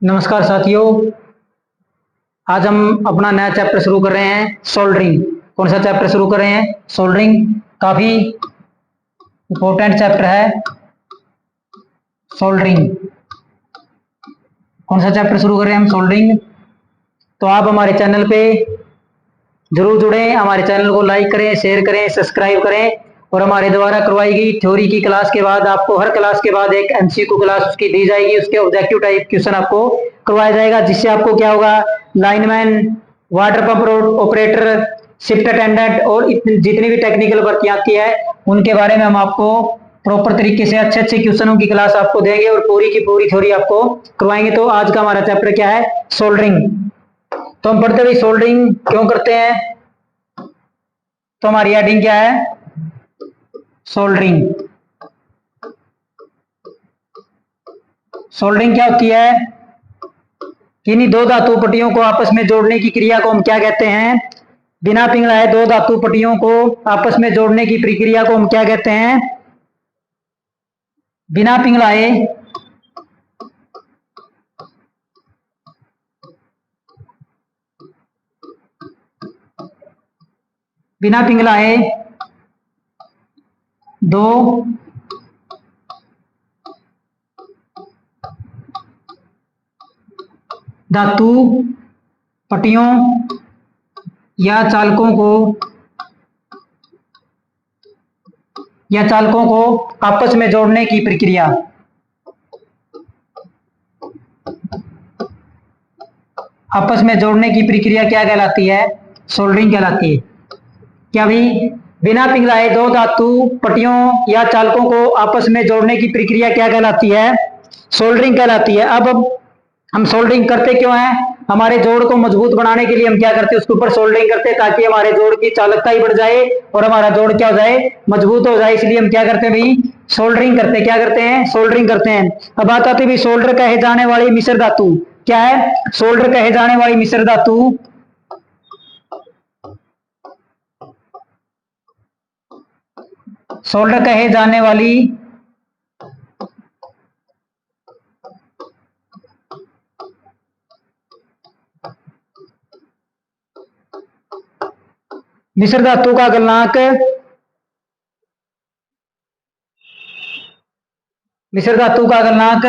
नमस्कार साथियों। आज हम अपना नया चैप्टर शुरू कर रहे हैं, सोल्डरिंग। कौन सा चैप्टर शुरू कर रहे हैं? सोल्डरिंग। काफी इंपॉर्टेंट चैप्टर है सोल्डरिंग। कौन सा चैप्टर शुरू कर रहे हैं हम? सोल्डरिंग। तो आप हमारे चैनल पे जरूर जुड़ें, हमारे चैनल को लाइक करें, शेयर करें, सब्सक्राइब करें। और हमारे द्वारा करवाई गई थ्योरी की क्लास के बाद आपको हर क्लास के बाद एक एमसीक्यू क्लास उसकी दी जाएगी, उसके ऑब्जेक्टिव टाइप क्वेश्चन आपको करवाया जाएगा, जिससे आपको क्या होगा, lineman, water pump operator, shift attendant और जितनी भी टेक्निकल भर्तियां आती है उनके बारे में हम आपको प्रॉपर तरीके से अच्छे अच्छे क्वेश्चनों की क्लास आपको देंगे और पूरी की पूरी थ्योरी आपको करवाएंगे। तो आज का हमारा चैप्टर क्या है? सोल्डरिंग। तो हम पढ़ते हुए सोल्डरिंग क्यों करते हैं, तो हमारी हेडिंग क्या है? सोल्डरिंग। सोल्डरिंग क्या होती है? किन्हीं दो धातु पट्टियों को आपस में जोड़ने की क्रिया को हम क्या कहते हैं? बिना पिघलाए दो धातु पट्टियों को आपस में जोड़ने की प्रक्रिया को हम क्या कहते हैं? बिना पिघलाए बिना पिघलाए दो धातु पट्टियों या चालकों को आपस में जोड़ने की प्रक्रिया। आपस में जोड़ने की प्रक्रिया क्या कहलाती है? सोल्डरिंग कहलाती है। क्या भाई? बिना पिघलाए दो धातु पट्टियों या चालकों को आपस में जोड़ने की प्रक्रिया क्या कहलाती है? सोल्डरिंग कहलाती है। अब हम सोल्डरिंग करते क्यों हैं? हमारे जोड़ को मजबूत बनाने के लिए हम क्या करते हैं? उसके ऊपर सोल्डरिंग करते हैं ताकि हमारे जोड़ की चालकता ही बढ़ जाए और हमारा जोड़ क्या हो जाए? मजबूत हो जाए। इसलिए हम क्या करते हैं भाई? सोल्डरिंग करते हैं। क्या करते हैं? सोल्डरिंग करते हैं। अब बात आती है भाई सोल्डर कहे जाने वाली मिश्र धातु। क्या है? सोल्डर कहे जाने वाली मिश्र धातु सोल्डर कहे जाने वाली मिश्र धातु का गलनांक मिश्र धातु का गलनांक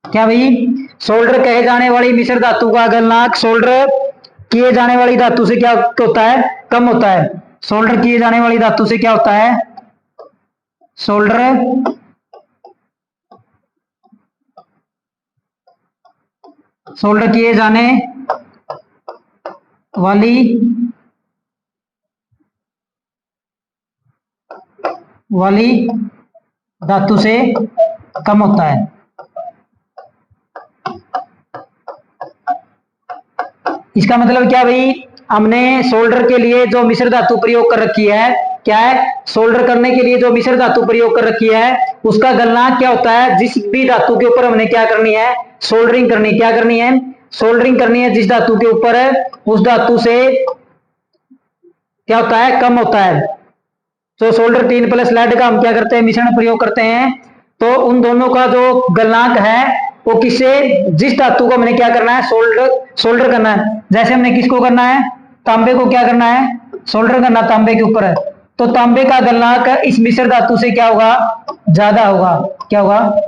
क्या भाई? सोल्डर कहे जाने वाली मिश्र धातु का गलनांक सोल्डर किए जाने वाली धातु से क्या होता है? कम होता है। सोल्डर किए जाने वाली धातु से क्या होता है? सोल्डर सोल्डर किए जाने वाली धातु से कम होता है। इसका मतलब क्या भाई? हमने सोल्डर के लिए जो मिश्र धातु प्रयोग कर रखी है, क्या है? सोल्डर करने के लिए जो मिश्र धातु प्रयोग कर रखी है उसका गलनांक क्या होता है? जिस भी धातु के ऊपर हमने क्या करनी है? सोल्डरिंग करनी। क्या करनी है? सोल्डरिंग करनी है। जिस धातु के ऊपर उस धातु से क्या होता है? कम होता है। तो सोल्डर 3 प्लस लेड का हम क्या करते हैं? मिश्रण प्रयोग करते हैं। तो उन दोनों का जो गलनांक है वो किससे? जिस धातु को हमने क्या करना है? सोल्डर करना है। जैसे हमने किसको करना है? तांबे को क्या करना है? सोल्डर करना तांबे के ऊपर है। तो तांबे का गलनांक इस मिश्र धातु से क्या होगा? ज्यादा होगा। क्या होगा?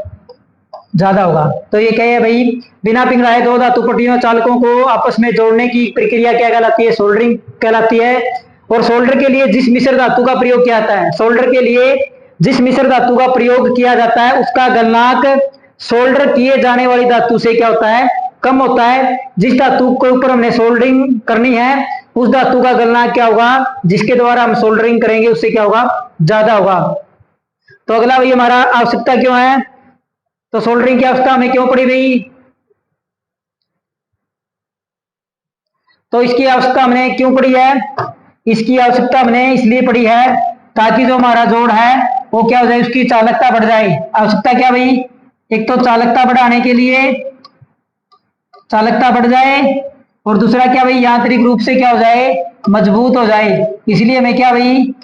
ज्यादा होगा। तो ये क्या है भाई? बिना पिघलाए दो धातु पट्टियों चालकों को आपस में जोड़ने की प्रक्रिया क्या कहलाती है? सोल्डरिंग कहलाती है। और सोल्डर के लिए जिस मिश्र धातु का प्रयोग किया जाता है, सोल्डर के लिए जिस मिश्र धातु का प्रयोग किया जाता है उसका गलनांक सोल्डर किए जाने वाली धातु से क्या होता है? कम होता है। जिस धातु के ऊपर हमने सोल्डरिंग करनी है उस धातु का गलनांक क्या होगा? जिसके द्वारा हम सोल्डरिंग करेंगे उससे क्या होगा? ज्यादा होगा। तो अगला भाई हमारा आवश्यकता क्यों है? तो सोल्डरिंग की आवश्यकता हमें क्यों पड़ी भाई? तो इसकी आवश्यकता हमने क्यों पड़ी है? इसकी आवश्यकता हमने इसलिए पड़ी है ताकि जो हमारा जोड़ है वो क्या हो जाए? उसकी चालकता बढ़ जाए। आवश्यकता क्या भाई? एक तो चालकता बढ़ाने के लिए चालकता बढ़ जाए और दूसरा क्या भाई? यांत्रिक रूप से क्या हो जाए? मजबूत हो जाए। इसलिए हमें क्या भाई?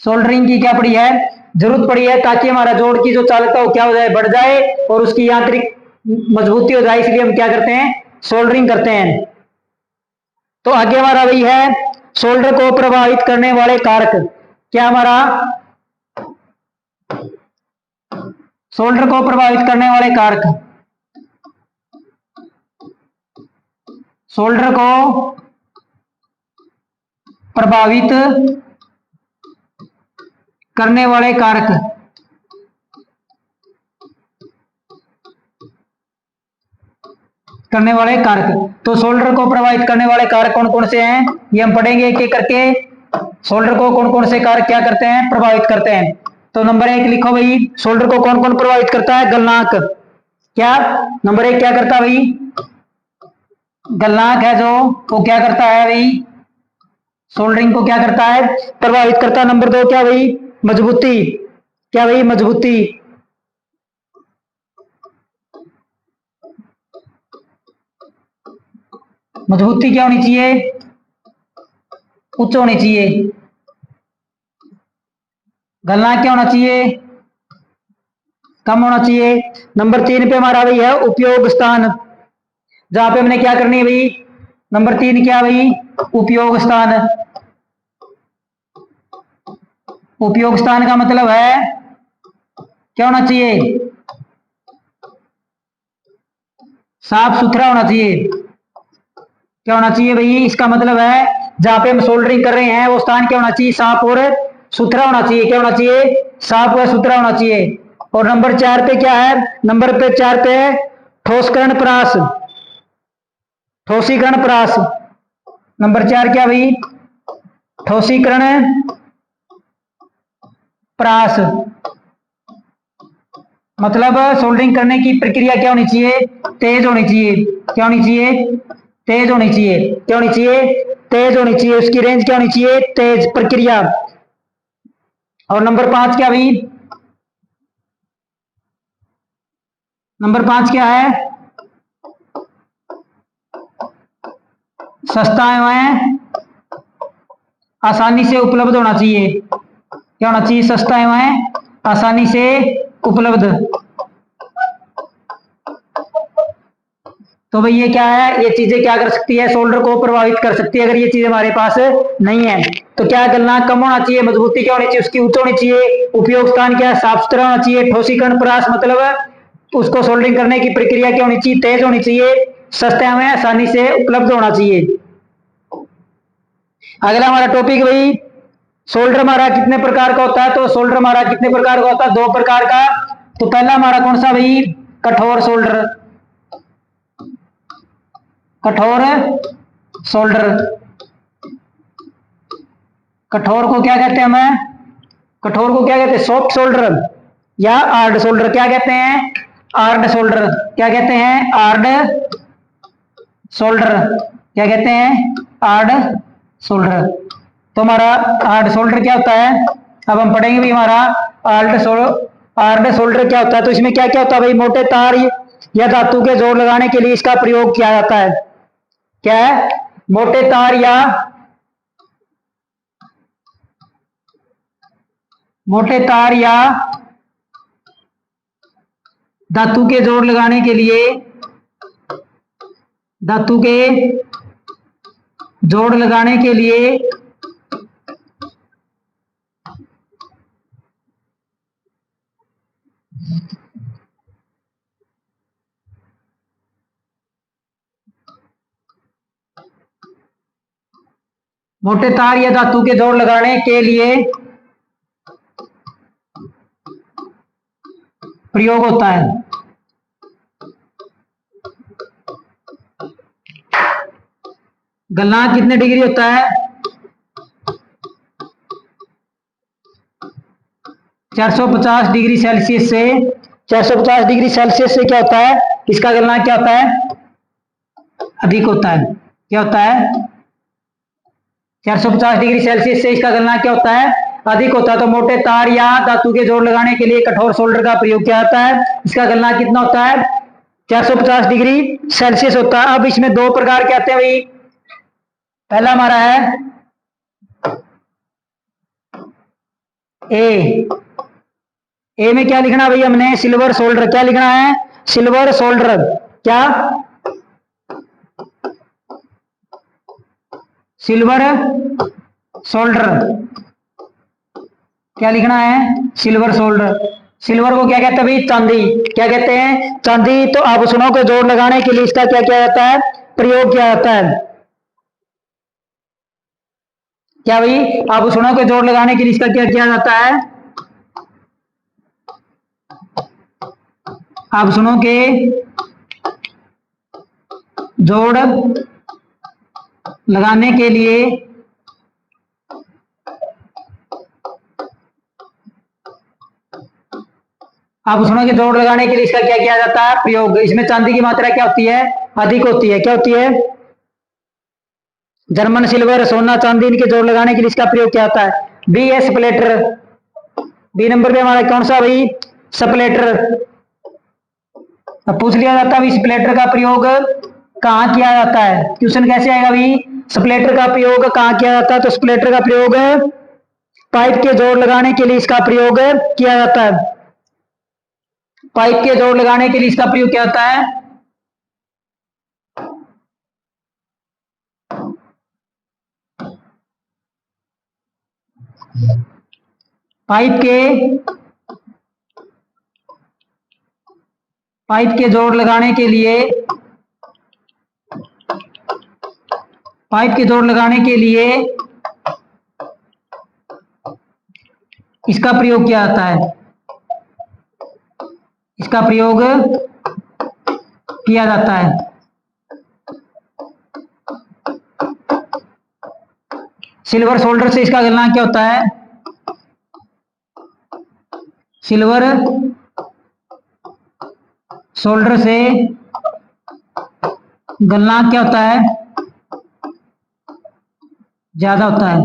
सोल्डरिंग की क्या पड़ी है? जरूरत पड़ी है ताकि हमारा जोड़ की जो चालकता वो क्या हो जाए, बढ़ जाए और उसकी यांत्रिक मजबूती हो जाए, इसलिए हम क्या करते हैं, सोल्डरिंग करते हैं। तो आगे हमारा वही है, सोल्डर को प्रभावित करने वाले कारक। क्या हमारा सोल्डर को प्रभावित करने वाले कारक, सोल्डर को प्रभावित करने वाले कारक, करने वाले कारक। तो सोल्डर को प्रभावित करने वाले कारक कौन कौन से हैं, ये हम पढ़ेंगे एक एक करके। सोल्डर को कौन कौन से कारक क्या करते हैं, प्रभावित करते हैं। तो नंबर 1 लिखो भाई, सोल्डर को कौन कौन प्रभावित करता है, गलनांक। क्या नंबर 1 क्या करता है भाई, गलनांक है जो, वो क्या करता है भाई, सोल्डरिंग को क्या करता है, प्रभावित करता है। नंबर 2 क्या भाई, मजबूती। क्या भाई, मजबूती। मजबूती क्या होनी चाहिए, उच्च होनी चाहिए। गलनांक क्या होना चाहिए, कम होना चाहिए। नंबर 3 पे हमारा भाई है उपयोग स्थान, जहां पे हमने क्या करनी है भाई, नंबर 3 क्या भाई, उपयोग स्थान। उपयोग स्थान का मतलब है क्या होना चाहिए, साफ सुथरा होना चाहिए। क्या होना चाहिए भाई, इसका मतलब है जहां पे हम सोल्डरिंग कर रहे हैं वो स्थान क्या होना चाहिए, साफ और सुथरा होना चाहिए। क्या होना चाहिए, साफ और सुथरा होना चाहिए। और नंबर 4 पे क्या है, नंबर 4 पे है ठोसकरण प्रास, ठोसीकरण प्रास। नंबर 4 क्या भाई, ठोसीकरण प्रास। मतलब सोल्डरिंग करने की प्रक्रिया क्या होनी चाहिए, तेज होनी चाहिए। क्या होनी चाहिए, तेज होनी चाहिए। क्या होनी चाहिए, तेज होनी चाहिए। उसकी रेंज क्या होनी चाहिए, तेज प्रक्रिया। और नंबर 5 क्या भाई, नंबर 5 क्या है, सस्ता एवं आसानी से उपलब्ध होना चाहिए। क्या होना चाहिए, सस्ता एवं आसानी से उपलब्ध। तो भाई ये क्या है, ये चीजें क्या कर सकती है, सोल्डर को प्रभावित कर सकती है। अगर ये चीज हमारे पास नहीं है तो क्या गलनांक कम होना चाहिए, मजबूती क्या होनी चाहिए, उसकी उच्च होनी चाहिए। उपयोग स्थान क्या है, साफ सुथरा होना चाहिए। ठोसीकरण प्रयास मतलब उसको सोल्डरिंग करने की प्रक्रिया क्या होनी चाहिए, तेज होनी चाहिए। सस्ते में आसानी से उपलब्ध होना चाहिए। अगला हमारा टॉपिक भाई, सोल्डर हमारा कितने प्रकार का होता है। तो सोल्डर हमारा कितने प्रकार का होता है, 2 प्रकार का। तो पहला हमारा कौन सा भाई, कठोर सोल्डर। कठोर सोल्डर, कठोर को क्या कहते हैं हमें, कठोर को क्या कहते हैं, सॉफ्ट सोल्डर या हार्ड सोल्डर। क्या कहते हैं, हार्ड सोल्डर। क्या कहते हैं, हार्ड सोल्डर। क्या कहते हैं, हार्ड सोल्डर। तो हमारा हार्ड सोल्डर क्या होता है, अब हम पढ़ेंगे भी हमारा हार्ड सोल्डर क्या होता है। तो इसमें क्या क्या होता है भाई, मोटे तार या धातु के जोड़ लगाने के लिए इसका प्रयोग किया जाता है। क्या है, मोटे तार या मोटे तार या धातु के जोड़ लगाने के लिए, धातु के जोड़ लगाने के लिए मोटे तार या धातु के जोड़ लगाने के लिए प्रयोग होता है। गलनांक कितने डिग्री होता है, 450 डिग्री सेल्सियस से। 450 डिग्री सेल्सियस से क्या होता है, इसका गलनांक क्या होता है, अधिक होता है। क्या होता है, 450 डिग्री सेल्सियस से इसका गलनांक क्या होता है, अधिक होता है। तो मोटे तार या धातु के जोड़ लगाने के लिए कठोर सोल्डर का प्रयोग किया जाता है। इसका गलनांक कितना होता है, 450 डिग्री सेल्सियस होता है। अब इसमें 2 प्रकार के आते हैं भाई। पहला हमारा है ए ए में क्या लिखना भाई हमने, सिल्वर सोल्डर, क्या लिखना है, सिल्वर सोल्डर, क्या, सिल्वर सोल्डर, क्या लिखना है, सिल्वर सोल्डर। सिल्वर को क्या कहते हैं भाई, चांदी, क्या कहते हैं, चांदी। तो आभूषणों को जोड़ लगाने के लिए इसका क्या किया जाता है, प्रयोग किया जाता है, क्या भाई, आभूषणों के जोड़ लगाने के लिए इसका क्या किया जाता है, आभूषणों के जोड़ लगाने के लिए आभूषणों के जोड़ लगाने के लिए इसका क्या किया जाता है, प्रयोग। इसमें चांदी की मात्रा क्या होती है, अधिक होती है, क्या होती है, जर्मन सिल्वर, सोना चांदी, इनके जोड़ लगाने के लिए इसका प्रयोग क्या होता है, बी है स्प्लेटर। बी नंबर पे हमारा कौन सा भाई, स्प्लेटर। अब पूछ लिया जाता है स्प्लेटर का प्रयोग कहाँ किया जाता है, क्वेश्चन कैसे आएगा भाई, स्प्लेटर का प्रयोग कहाँ किया जाता है, तो स्प्लेटर का प्रयोग पाइप के जोड़ लगाने के लिए इसका प्रयोग किया जाता है, पाइप के जोड़ लगाने के लिए इसका प्रयोग क्या होता है, पाइप के जोड़ लगाने के लिए, पाइप के जोड़ लगाने के लिए इसका प्रयोग किया जाता है, इसका प्रयोग किया जाता है। सिल्वर सोल्डर से इसका गलना क्या होता है, सिल्वर सोल्डर से गलना क्या होता है, ज्यादा होता है,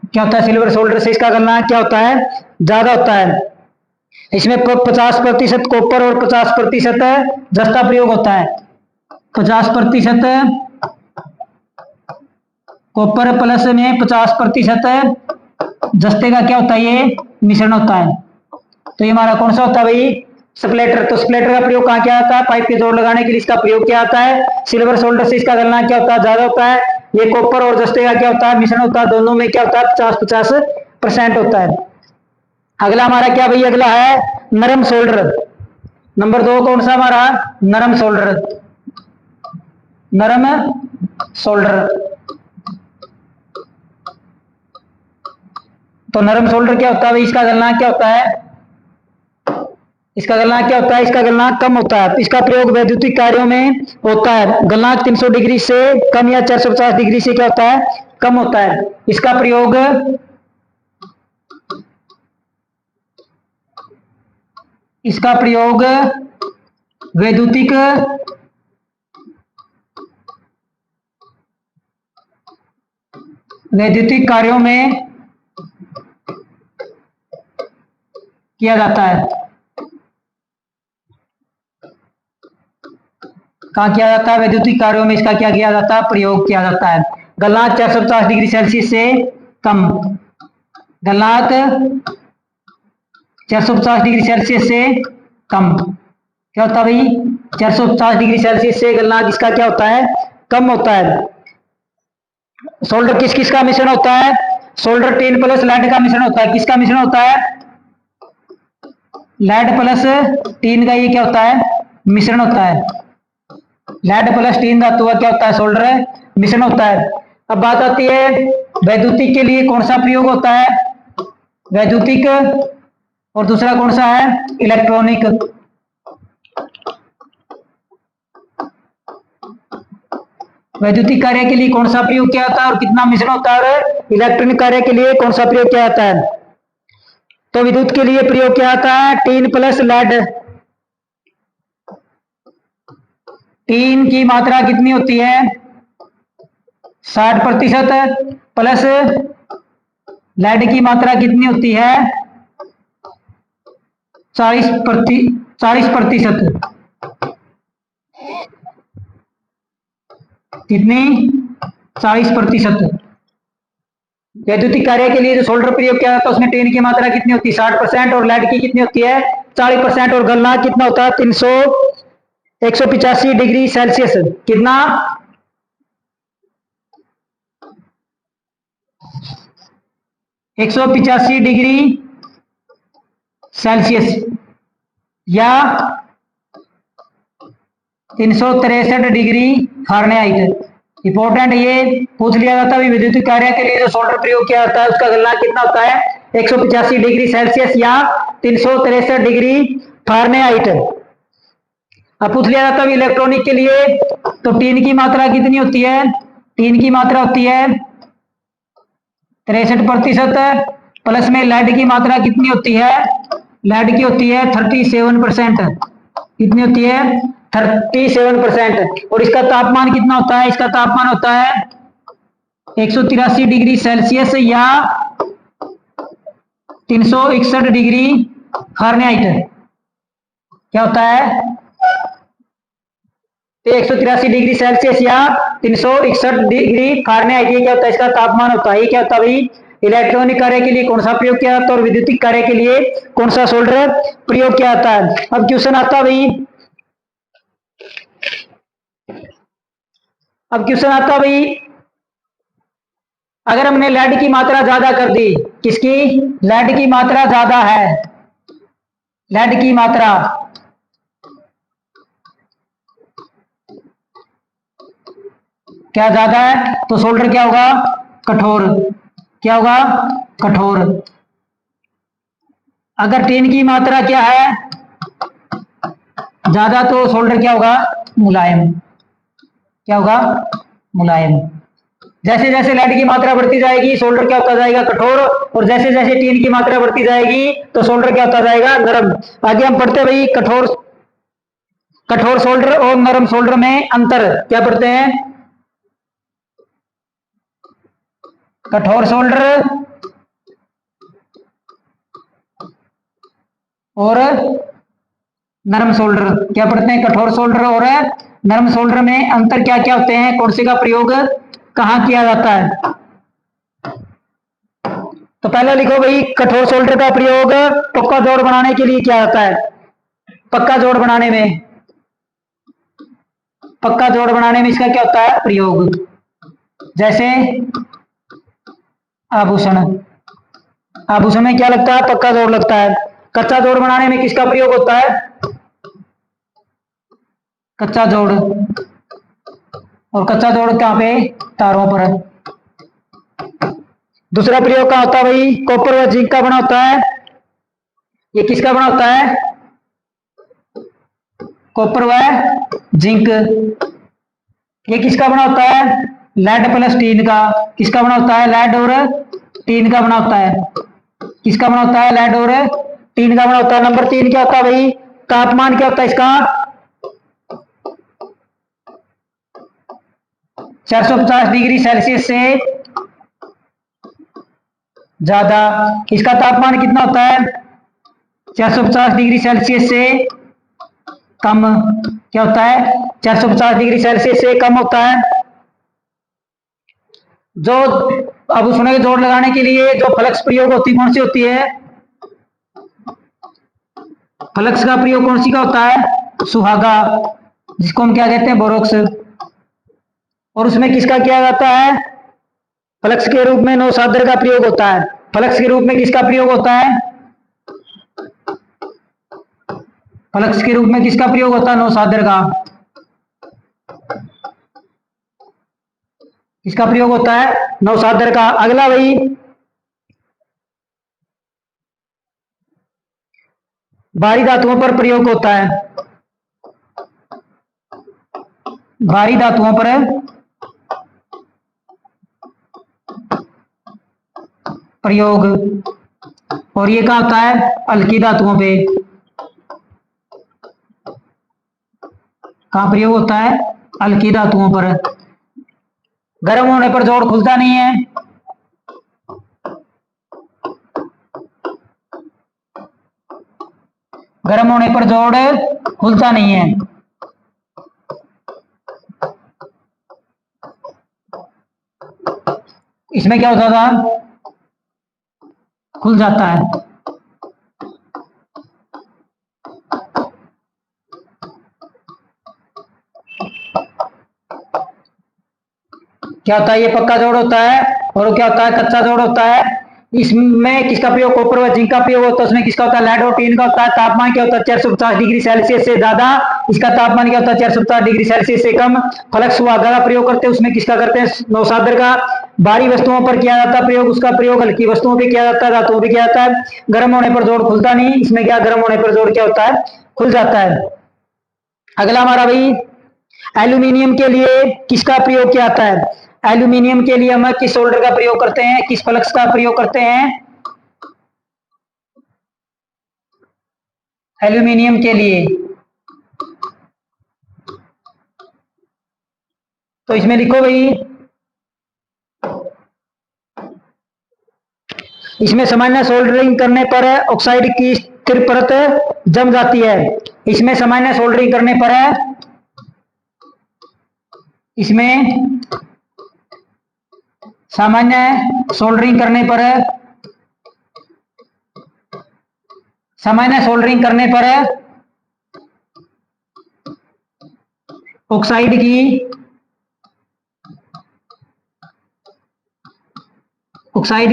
क्या होता है, सिल्वर सोल्डर से इसका गलना क्या होता है, ज्यादा होता है। इसमें 50% कॉपर और 50% जस्ता प्रयोग होता है, 50% कॉपर प्लस में 50% जस्ते का क्या होता है, ये मिश्रण होता है। तो ये हमारा कौन सा होता है भाई, स्प्लेटर। तो स्प्लेटर का प्रयोग कहाँ किया जाता है, पाइप के जोड़ लगाने के लिए इसका प्रयोग किया जाता है। सिल्वर सोल्डर से इसका गलना क्या होता है, ज्यादा होता है। ये कॉपर और जस्ते का क्या होता है, मिश्रण होता है, दोनों में क्या होता है 50-50% होता है। अगला हमारा क्या भाई, अगला है नरम सोल्डर। नंबर 2 कौन सा हमारा, नरम सोल्डर, नरम सोल्डर। तो नरम सोल्डर क्या होता है भाई, इसका गलना क्या होता है, इसका गलना क्या होता है, इसका गलना कम होता है। इसका प्रयोग वैद्युतिक कार्यों में होता है। गलनांक 300 डिग्री से कम या 450 डिग्री से क्या होता है, कम होता है। इसका प्रयोग वैद्युतिक कार्यों में किया जाता है। कहाँ किया जाता है, वैद्युतिक कार्यों में इसका क्या किया जाता है, प्रयोग किया जाता है। गलनांक 450 डिग्री सेल्सियस से कम, गलनांक 450 डिग्री सेल्सियस से कम क्या होता है भाई, 450 डिग्री सेल्सियस से गलनांक इसका क्या होता है, कम होता है। सोल्डर किस किस का मिश्रण होता है, सोल्डर टिन प्लस लेड का मिश्रण होता है। किसका मिश्रण होता है, लेड प्लस टीन का ये क्या होता है, मिश्रण होता है। लेड प्लस टीन धातु का क्या होता है, सोल्डर मिश्रण होता है। अब बात आती है वैद्युतिक के लिए कौन सा प्रयोग होता है, वैद्युतिक, और दूसरा कौन सा है, इलेक्ट्रॉनिक। वैद्युतिक कार्य के लिए कौन सा प्रयोग किया जाता है और कितना मिश्रण होता है, और इलेक्ट्रॉनिक कार्य के लिए कौन सा प्रयोग किया जाता है। तो विद्युत के लिए प्रयोग किया जाता है टीन प्लस लेड। टीन की मात्रा कितनी होती है, 60%, प्लस लेड की मात्रा कितनी होती है, 40%। कितनी, 40%। वैद्युतिक कार्य के लिए जो सोल्डर प्रयोग किया जाता है उसमें टीन की मात्रा कितनी होती है 60% और लेड की कितनी होती है 40% और गलनांक कितना होता है 185 डिग्री सेल्सियस कितना 185 डिग्री सेल्सियस या 363 डिग्री फारेनहाइट। इंपॉर्टेंट ये पूछ लिया जाता है विद्युत कार्य के लिए जो सोल्डर प्रयोग किया जाता है उसका गलनांक कितना होता है 185 डिग्री सेल्सियस या 363 डिग्री फारेनहाइट। अब पूछ लिया जाता है इलेक्ट्रॉनिक के लिए तो टीन की मात्रा कितनी होती है टीन की मात्रा होती है 63% प्लस में लेड की मात्रा कितनी होती है लेड की होती है 37%। कितनी होती है 37% और इसका तापमान कितना होता है इसका तापमान होता है 183 डिग्री सेल्सियस या 361 डिग्री फारेनहाइट। क्या होता है 183 डिग्री सेल्सियस या 361 डिग्री फारेनहाइट। ये क्या होता है इसका तापमान होता है। ये क्या होता है भाई इलेक्ट्रॉनिक कार्य के लिए कौन सा प्रयोग किया जाता है और विद्युतिक कार्य के लिए कौन सा सोल्डर प्रयोग किया जाता है। अब क्वेश्चन आता है भाई अगर हमने लेड की मात्रा ज्यादा कर दी किसकी लेड की मात्रा ज्यादा है लेड की मात्रा क्या ज्यादा है तो सोल्डर क्या होगा कठोर। क्या होगा कठोर। अगर टीन की मात्रा क्या है ज्यादा तो सोल्डर क्या होगा मुलायम। क्या होगा मुलायम। जैसे जैसे लेड की मात्रा बढ़ती जाएगी सोल्डर क्या होता जाएगा कठोर और जैसे जैसे टीन की मात्रा बढ़ती जाएगी तो सोल्डर क्या होता जाएगा नरम। आगे हम पढ़ते भाई कठोर सोल्डर और नरम सोल्डर में अंतर क्या पढ़ते हैं। कठोर सोल्डर और नरम सोल्डर क्या पढ़ते हैं कठोर सोल्डर और नरम सोल्डर में अंतर क्या क्या होते हैं कौन से का प्रयोग कहां किया जाता है। तो पहले लिखो भाई कठोर सोल्डर का प्रयोग पक्का जोड़ बनाने के लिए किया जाता है। पक्का जोड़ बनाने में इसका क्या होता है प्रयोग। जैसे आभूषण आभूषण में क्या लगता है पक्का जोड़ लगता है। कच्चा जोड़ बनाने में किसका प्रयोग होता है कच्चा जोड़ और कच्चा जोड़ कहां पे तारों पर। दूसरा प्रयोग कहां होता है भाई कॉपर व जिंक का बना होता है। ये किसका बना होता है कॉपर व जिंक। ये किसका बना होता है लेड प्लस टीन का। किसका बना होता है लेड और टीन का बना होता है। किसका बना होता है लेड और टीन का बना होता है। नंबर 3 क्या होता है भाई तापमान क्या होता है इसका 450 डिग्री सेल्सियस से ज्यादा। इसका तापमान कितना होता है 450 डिग्री सेल्सियस से कम। क्या होता है 450 डिग्री सेल्सियस से कम होता है। जो आभूषणों के जोड़ लगाने के लिए जो फ्लक्स प्रयोग होती कौन सी होती है फ्लक्स का प्रयोग कौन सी का होता है सुहागा जिसको हम क्या कहते हैं बोरोक्स। और उसमें किसका किया जाता है फ्लक्स के रूप में नौसादर का प्रयोग होता है। फ्लक्स के रूप में किसका प्रयोग होता है फ्लक्स के रूप में किसका प्रयोग होता है नौसादर का। किसका प्रयोग होता है नौसादर का। अगला भाई भारी धातुओं पर प्रयोग होता है। भारी धातुओं पर प्रयोग और ये क्या होता है हल्की धातुओं पे। कहां प्रयोग होता है हल्की धातुओं पर। गर्म होने पर जोड़ खुलता नहीं है। गर्म होने पर जोड़ खुलता नहीं है। इसमें क्या होता था खुल जाता है। क्या होता है, ये पक्का जोड़ होता है, और क्या होता है, कच्चा जोड़ होता है। इसमें किसका प्रयोग, कॉपर व जिंक का प्रयोग होता है, उसमें किसका होता है, लेड और टीन का होता है। तापमान क्या होता है, 450 डिग्री सेल्सियस से ज्यादा, इसका तापमान क्या होता है, 450 डिग्री सेल्सियस से कम। फ्लक्स सुहागा का प्रयोग करते हैं, उसमें किसका करते हैं, नौशादर का। भारी वस्तुओं पर किया जाता है प्रयोग, उसका प्रयोग हल्की वस्तुओं पर किया जाता है, धातुओं पर किया जाता है। गर्म होने पर जोड़ खुलता नहीं, इसमें क्या, गर्म होने पर जोड़ क्या होता है, खुल जाता है। अगला हमारा भाई, एल्यूमिनियम के लिए किसका प्रयोग किया जाता है। एल्यूमिनियम के लिए हम किस सोल्डर का प्रयोग करते हैं, किस फ्लक्स का प्रयोग करते हैं। एल्यूमिनियम के लिए तो इसमें लिखो भाई, इसमें सामान्य सोल्डरिंग करने पर ऑक्साइड की स्थिर परत जम जाती है। इसमें सामान्य सोल्डरिंग करने पर इसमें सामान्य सोल्डरिंग करने पर सामान्य सोल्डरिंग करने पर ऑक्साइड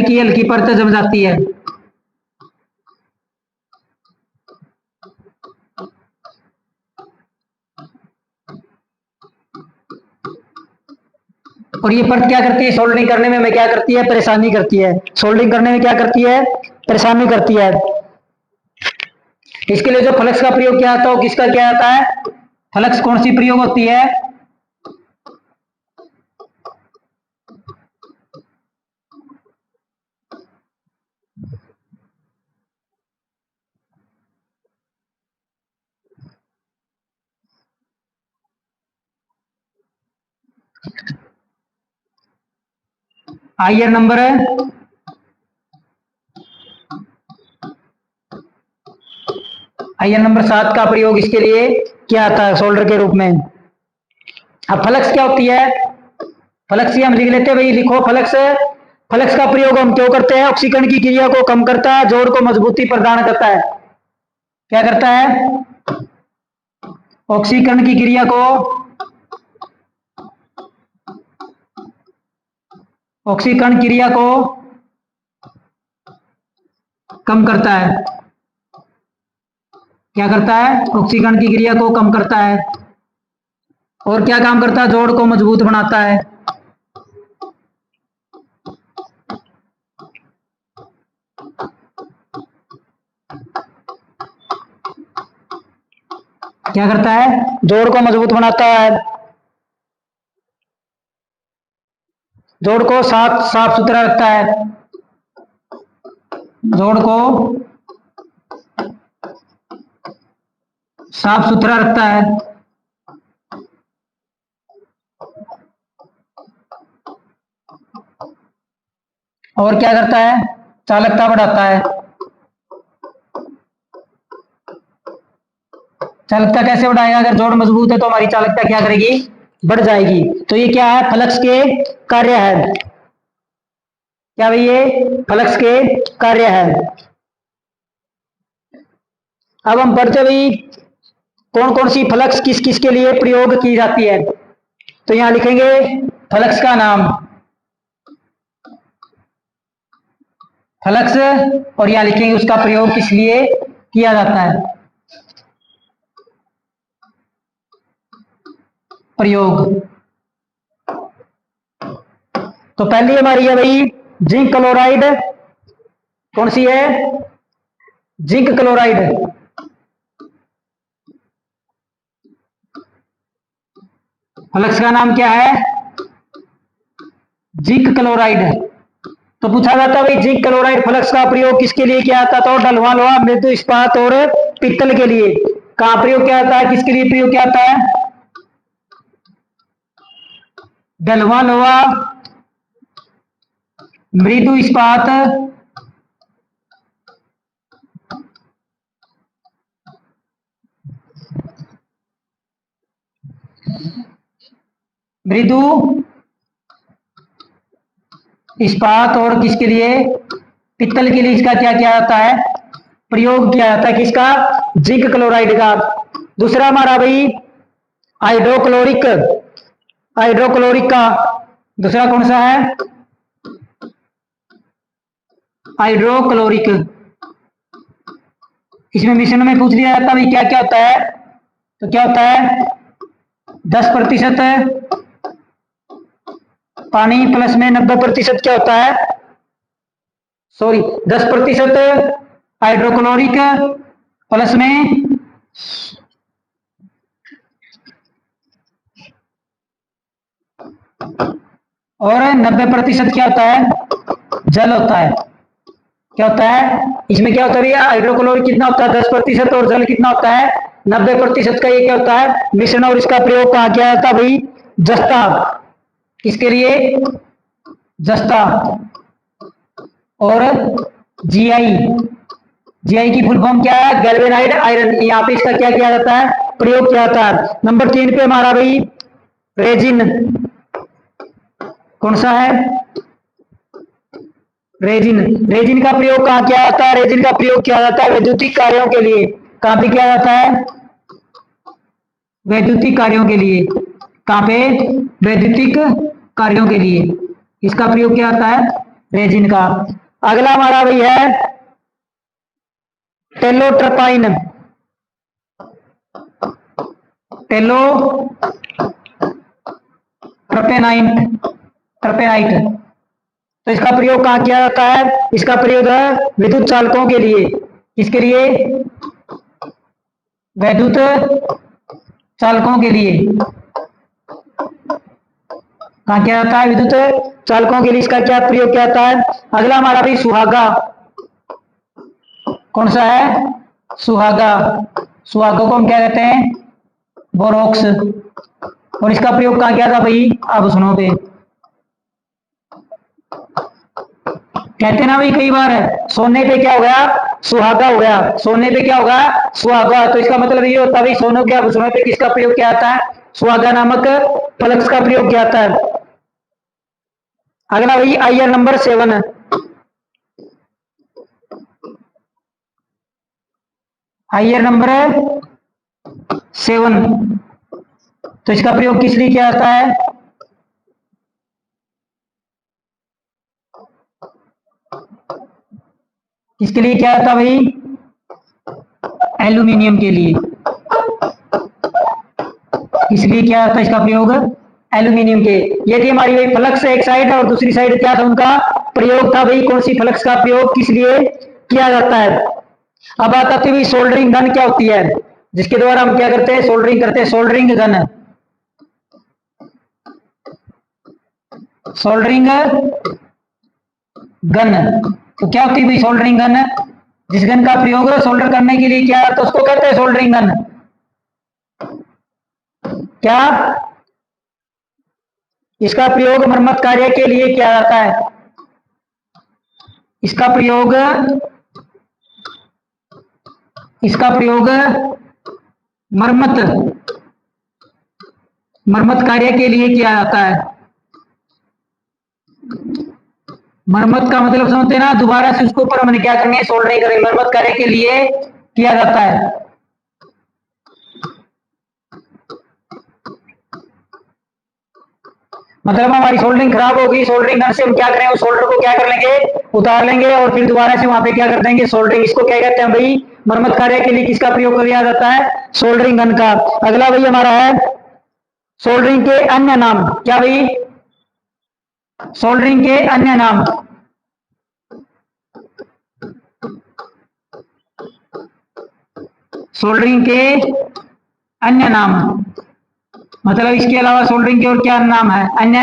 की हल्की परत जम जाती है। और ये परत क्या करती है, सोल्डरिंग करने में हमें क्या करती है, परेशानी करती है। सोल्डरिंग करने में क्या करती है, परेशानी करती है। इसके लिए जो फ्लक्स का प्रयोग किया जाता है वो किसका किया जाता है, फ्लक्स कौन सी प्रयोग होती है। आइए नंबर आइए नंबर 7 का प्रयोग इसके लिए क्या आता है सोल्डर के रूप में। अब फ्लक्स क्या होती है, फ्लक्स हम लिख लेते हैं भाई, लिखो फ्लक्स। फ्लक्स का प्रयोग हम क्यों करते हैं, ऑक्सीकरण की क्रिया को कम करता है, जोड़ को मजबूती प्रदान करता है। क्या करता है, ऑक्सीकरण की क्रिया को ऑक्सीकरण क्रिया को कम करता है। क्या करता है, ऑक्सीकरण की क्रिया को कम करता है। और क्या काम करता है, जोड़ को मजबूत बनाता है। क्या करता है, जोड़ को मजबूत बनाता है, जोड़ को साफ साफ सुथरा रखता है, जोड़ को साफ सुथरा रखता है। और क्या करता है, चालकता बढ़ाता है। चालकता कैसे बढ़ाएगा, अगर जोड़ मजबूत है तो हमारी चालकता क्या करेगी, बढ़ जाएगी। तो ये क्या है, फ्लक्स के कार्य है। क्या भाई, ये फ्लक्स के कार्य है। अब हम पढ़ते भाई, कौन कौन सी फ्लक्स किस किस के लिए प्रयोग की जाती है। तो यहां लिखेंगे फ्लक्स का नाम, फ्लक्स, और यहां लिखेंगे उसका प्रयोग किस लिए किया जाता है। प्रयोग तो पहली हमारी है भाई जिंक क्लोराइड। कौन सी है, जिंक क्लोराइड। फ्लक्स का नाम क्या है, जिंक क्लोराइड। तो पूछा जाता है भाई, जिंक क्लोराइड फ्लक्स का प्रयोग किसके लिए किया जाता था, ढलवा लोहा, मृदु इस्पात और पित्तल के लिए। कहां प्रयोग किया जाता है, किसके लिए प्रयोग किया जाता है, ढलवा लोहा, मृदु इस्पात मृदु इस्पात और किसके लिए, पित्तल के लिए इसका क्या किया जाता है, प्रयोग किया जाता है, किसका, जिंक क्लोराइड का। दूसरा हमारा भाई हाइड्रोक्लोरिक, हाइड्रोक्लोरिक का दूसरा कौन सा है, हाइड्रोक्लोरिक। इसमें मिश्रण में पूछ लिया जाता है भाई क्या क्या होता है, तो क्या होता है 10% पानी प्लस में 90% क्या होता है, सॉरी 10% हाइड्रोक्लोरिक प्लस में और 90% क्या होता है, जल होता है। क्या होता है इसमें, क्या होता है भैया, हाइड्रोक्लोरिक कितना होता है 10% और जल कितना होता है 90% का। ये क्या होता है मिश्रण, और इसका प्रयोग कहाँ किया जाता है भाई, जस्ता। किसके लिए, जस्ता। और जीआई, जीआई की फुल फॉर्म क्या है, गैल्वेनाइड आयरन। यहाँ पे इसका क्या किया जाता है, प्रयोग किया जाता है। नंबर 3 पे हमारा भाई रेजिन, कौन सा है, रेजिन। रेजिन का प्रयोग कहाँ किया जाता है, रेजिन का प्रयोग किया जाता है वैद्युतिक कार्यों के लिए। कहाँ पे किया जाता है, वैद्युतिक कार्यों के लिए। कहाँ पे, वैद्युतिक कार्यों के लिए इसका प्रयोग किया जाता है रेजिन का। अगला हमारा भाई है टेलोट्रपाइन, टेलो ट्रपेनाइट, ट्रपेनाइट। तो इसका प्रयोग कहाँ किया जाता है, इसका प्रयोग है विद्युत चालकों के लिए। किसके लिए, वैद्युत चालकों के लिए। कहाँ किया जाता है, विद्युत चालकों के लिए इसका क्या प्रयोग किया जाता है। अगला हमारा भी सुहागा, कौन सा है, सुहागा। सुहागा को हम क्या कहते हैं, बोरोक्स। और इसका प्रयोग कहाँ किया था भाई, आभूषणों पे। कहते ना भाई कई बार सोने पे क्या हो गया, सुहागा हो गया, सोने पे क्या होगा, सुहागा। तो इसका मतलब ये होता है भाई सोने के आभूषणों पे किसका प्रयोग किया जाता है, सुहागा नामक फ्लक्स का प्रयोग किया जाता है। अगला भाई आइए नंबर 7, आइए नंबर 7। तो इसका प्रयोग किस लिए किया जाता है, किसके लिए क्या था भाई, एल्यूमिनियम के लिए। इसलिए क्या था इसका प्रयोग, एल्यूमिनियम के। ये थी हमारी भाई फ्लक्स एक साइड और दूसरी साइड क्या था उनका प्रयोग था भाई, कौन सी फ्लक्स का प्रयोग किस लिए किया जाता है। अब आता है भाई सोल्डरिंग गन क्या होती है, जिसके द्वारा हम क्या करते हैं, सोल्डरिंग करते हैं, सोल्डरिंग गन। सोल्डरिंग गन तो क्या होती है भाई सोल्डरिंग गन, जिस गन का प्रयोग सोल्डर करने के लिए किया तो उसको कहते हैं सोल्डरिंग गन। क्या, इसका प्रयोग मरम्मत कार्य के लिए किया जाता है। इसका प्रयोग, इसका प्रयोग मरम्मत, मरम्मत कार्य के लिए किया जाता है। मरम्मत का मतलब समझते हैं ना, दोबारा से उसके ऊपर हमने क्या करनी है, सोल्डरिंग करेंगे, मरम्मत कार्य के लिए किया जाता है। मतलब हमारी सोल्डरिंग खराब होगी, सोल्डरिंग गन से हम क्या करें, उस सोल्डर को क्या कर लेंगे, उतार लेंगे और फिर दोबारा से वहां पे क्या कर देंगे, सोल्डरिंग। इसको क्या कहते हैं भाई, मरम्मत कार्य के लिए किसका प्रयोग किया जाता है, सोल्डरिंग गन का। अगला भाई हमारा है सोल्डरिंग के अन्य नाम। क्या भाई, सोल्डरिंग के अन्य नाम। सोल्डरिंग के अन्य नाम मतलब इसके अलावा सोल्डरिंग के और क्या नाम है, अन्य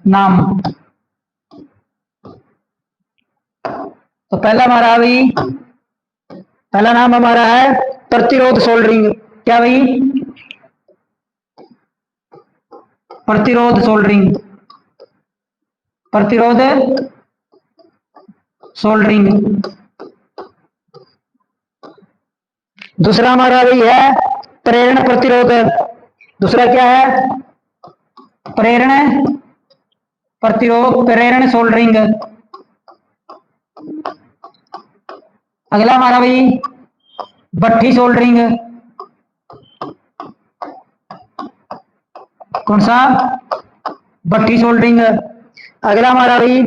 नाम। तो पहला हमारा भाई, पहला नाम हमारा है प्रतिरोध सोल्डरिंग। क्या भाई, प्रतिरोध सोल्डरिंग, प्रतिरोध सोल्डरिंग। दूसरा हमारा भाई है प्रेरण प्रतिरोध। दूसरा क्या है, प्रेरण प्रतिरोध, प्रेरण सोल्डरिंग। अगला हमारा भाई भट्ठी सोल्डरिंग, कौन सा, भट्ठी सोल्डरिंग। अगला हमारा भाई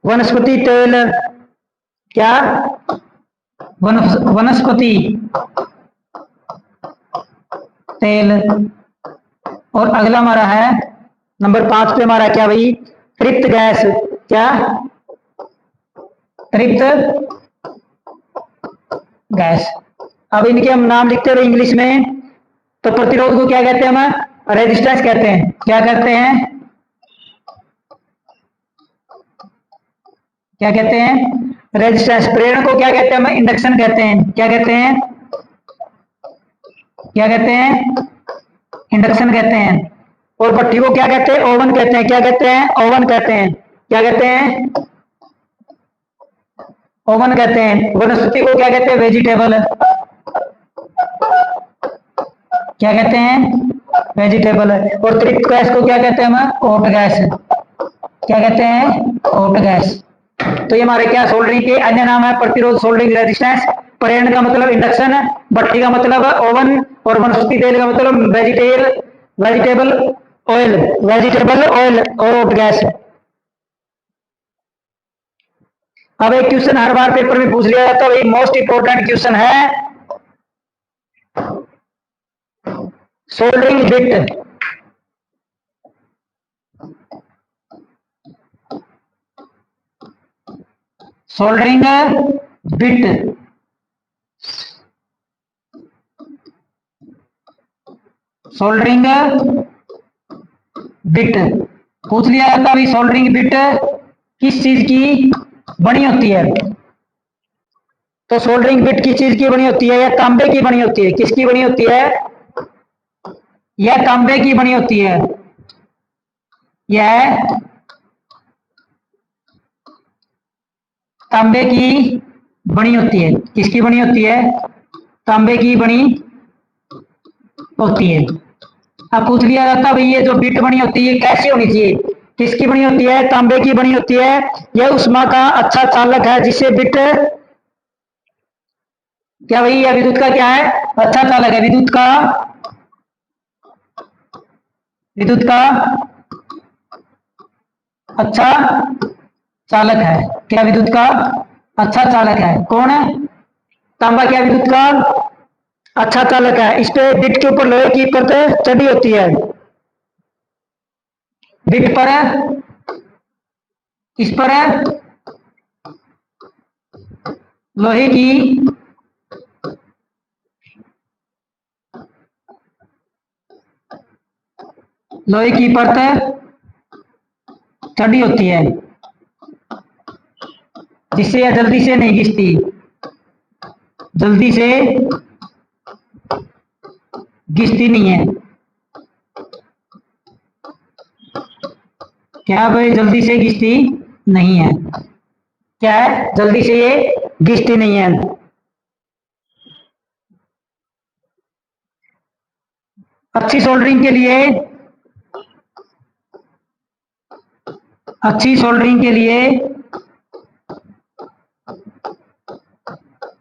वनस्पति तेल, क्या, वनस्पति तेल। और अगला हमारा है नंबर 5 पे हमारा क्या भाई, तृप्त गैस, क्या, तृप्त गैस। अब इनके हम नाम लिखते हुए इंग्लिश में, तो प्रतिरोध को क्या कहते हैं हम, रेजिस्टेंस कहते हैं। क्या कहते हैं, क्या कहते हैं, रेजिस्टेंस। प्रेरण को क्या कहते हैं हम, इंडक्शन कहते हैं। क्या कहते हैं, क्या कहते हैं, इंडक्शन कहते हैं। और भट्ठी को क्या कहते हैं, ओवन कहते हैं। क्या कहते हैं, ओवन कहते हैं। क्या कहते हैं, ओवन कहते हैं। वनस्पति को क्या कहते हैं, वेजिटेबल। क्या कहते हैं, वेजिटेबल। और तृप्त गैस को क्या कहते हैं हम, ओट गैस। क्या कहते हैं, ओट गैस। तो ये हमारे क्या, सोल्डरिंग के अन्य नाम है, प्रतिरोध, सोल्डरिंग, रेजिस्टेंस। प्रेरण का मतलब इंडक्शन, भट्ठी का मतलब ओवन, और वनस्पति तेल का मतलब वेजिटेबल ऑयल और ओट गैस। अब एक क्वेश्चन हर बार पेपर में पूछ लिया जाता है, मोस्ट इंपोर्टेंट क्वेश्चन है, soldering bit. Soldering bit, soldering bit पूछ लिया जाता है। सोल्डरिंग बिट किस चीज की बनी होती है, तो सोल्डरिंग बिट किस चीज की बनी होती है, या तांबे की बनी होती है। किसकी बनी होती है, यह तांबे की बनी होती है। यह तांबे की बनी होती है। किसकी बनी होती है, तांबे की बनी होती है। अब पूछ लिया जाता भाई ये जो बिट बनी होती है कैसी होनी चाहिए, किसकी बनी होती है, तांबे की बनी होती है। यह उष्मा का अच्छा चालक है, जिससे बिट, क्या भाई, यह विद्युत का क्या है, अच्छा चालक है। विद्युत का अच्छा चालक है। क्या विद्युत का अच्छा चालक है, कौन है, तांबा क्या विद्युत का अच्छा चालक है। इस पे बिट के ऊपर लोहे की परत चढ़ी होती है। बिट पर इस पर लोहे की परत चढ़ी होती है, जिससे यह जल्दी से नहीं घिसती, जल्दी से घिसती नहीं है। क्या भाई, जल्दी से घिसती नहीं है। क्या है, जल्दी से ये घिसती नहीं है। अच्छी सोल्डरिंग के लिए, अच्छी सोल्डरिंग के लिए,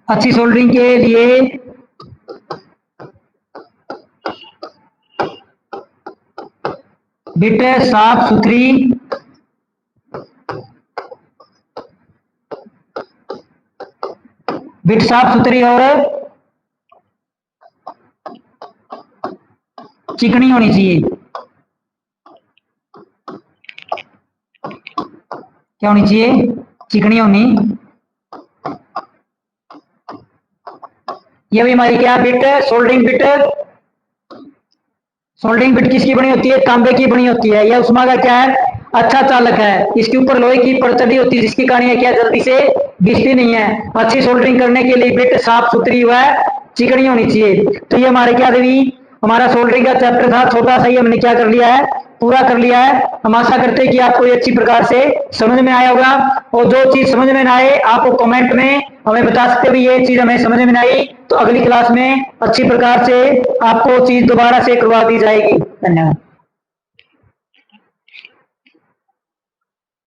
अच्छी सोल्डरिंग के लिए बिट साफ सुथरी, बिट साफ सुथरी और चिकनी होनी चाहिए। क्या होनी चाहिए, चिकनी होनी। ये भी हमारी क्या bit, soldering bit. Soldering bit किसकी बनी होती है, तांबे की बनी होती है। यह उष्मा का क्या है, अच्छा चालक है। इसके ऊपर लोहे की परत चढ़ी होती है, जिसकी कारण यह क्या जल्दी से घिसती नहीं है। अच्छी सोल्डरिंग करने के लिए बिट साफ सुथरी व चिकनी होनी चाहिए। तो ये हमारे क्या देवी, हमारा सोल्डरिंग का चैप्टर था, छोटा सा ही हमने क्या कर लिया है, पूरा कर लिया है। हम आशा करते हैं कि आपको ये अच्छी प्रकार से समझ में आया होगा। और जो चीज समझ में ना आए आप कमेंट में हमें बता सकते भी, ये चीज हमें समझ में नहीं आई, तो अगली क्लास में अच्छी प्रकार से आपको चीज दोबारा से करवा दी जाएगी। धन्यवाद।